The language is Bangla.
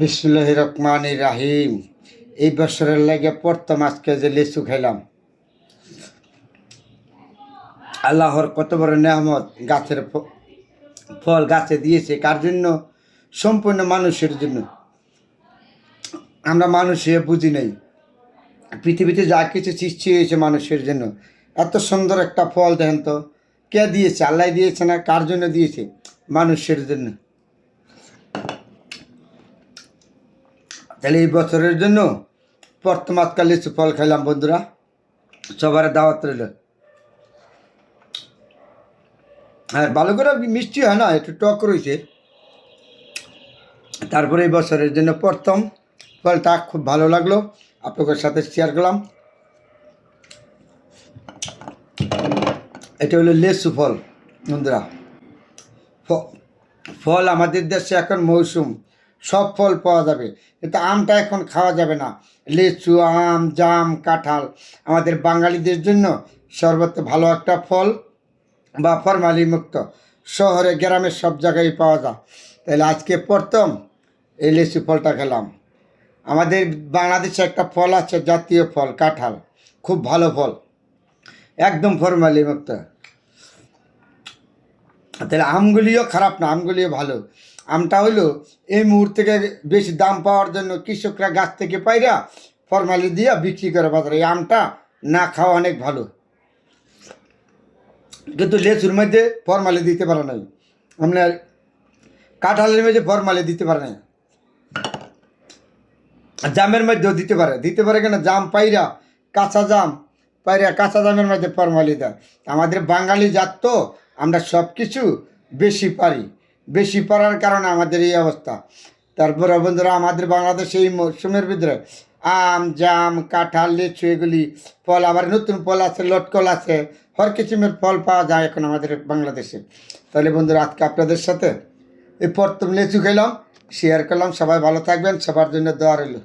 বিসমিল্লাহির রহমানির রাহিম। এই বছরের লাগে প্রথম আজকে যে লিচু খাইলাম, আল্লাহর কত বড় নেয়ামত। গাছের ফল গাছে দিয়েছে কার জন্য? সম্পূর্ণ মানুষের জন্য। আমরা মানুষ হয়ে বুঝি নাই, পৃথিবীতে যা কিছু সৃষ্টি হয়েছে মানুষের জন্য। এত সুন্দর একটা ফল দেখেন তো, কে দিয়েছে? আল্লাহ দিয়েছে না? কার জন্য দিয়েছে? মানুষের জন্য। তাহলে এই বছরের জন্য প্রথম আজকাল লিচু ফল খাইলাম বন্ধুরা, সবার দাওয়াত রইল। হ্যাঁ, ভালো করে মিষ্টি হয় না, একটু টক রয়েছে। তারপরে এই বছরের জন্য প্রথম ফলটা খুব ভালো লাগলো, আপনাদের সাথে শেয়ার করলাম। এটা হলো লেচু ফল বন্ধুরা। ফল আমাদের দেশে এখন মৌসুম, সব ফল পাওয়া যাবে, কিন্তু আমটা এখন খাওয়া যাবে না। লিচু, আম, জাম, কাঁঠাল আমাদের বাঙালিদের জন্য সর্বত্র ভালো একটা ফল বা ফরমালি মুক্ত। শহরে গ্রামের সব জায়গায় পাওয়া যায়। তাহলে আজকে প্রথম এই লিচু ফলটা খেলাম। আমাদের বাংলাদেশে একটা ফল আছে, জাতীয় ফল কাঁঠাল, খুব ভালো ফল, একদম ফরমালি মুক্ত। তাহলে আমগুলিও খারাপ না, আমগুলিও ভালো। আমটা হইলো এই মুহূর্তে বেশি দাম পাওয়ার জন্য কৃষকরা গাছ থেকে পাইরা ফরমালি দিয়ে বিক্রি করে বাজারে। এই আমটা না খাওয়া অনেক ভালো, কিন্তু লেচুর মধ্যে ফরমালি দিতে পারে নাই, আপনার কাঁঠালের মধ্যে ফরমালি দিতে পারে নাই, জামের মধ্যেও দিতে পারে কেন? জাম পাইরা, কাঁচা জাম পাইরা কাঁচা জামের মধ্যে ফরমালি দেয়। আমাদের বাঙালি জাত তো, আমরা সব কিছু বেশি পারি, বেশি পারার কারণে আমাদের এই অবস্থা। তারপরে বন্ধুরা, আমাদের বাংলাদেশে এই মৌসুমের ভিতরে আম, জাম, কাঁঠাল, লিচু এগুলি ফল, আবার নতুন ফল আছে, লটকল আছে, হর কিসিমের ফল পাওয়া যায় এখন আমাদের বাংলাদেশে। তাহলে বন্ধুরা, আজকে আপনাদের সাথে এই প্রথম লিচু খেলাম, শেয়ার করলাম। সবাই ভালো থাকবেন, সবার জন্য দোয়া রইল।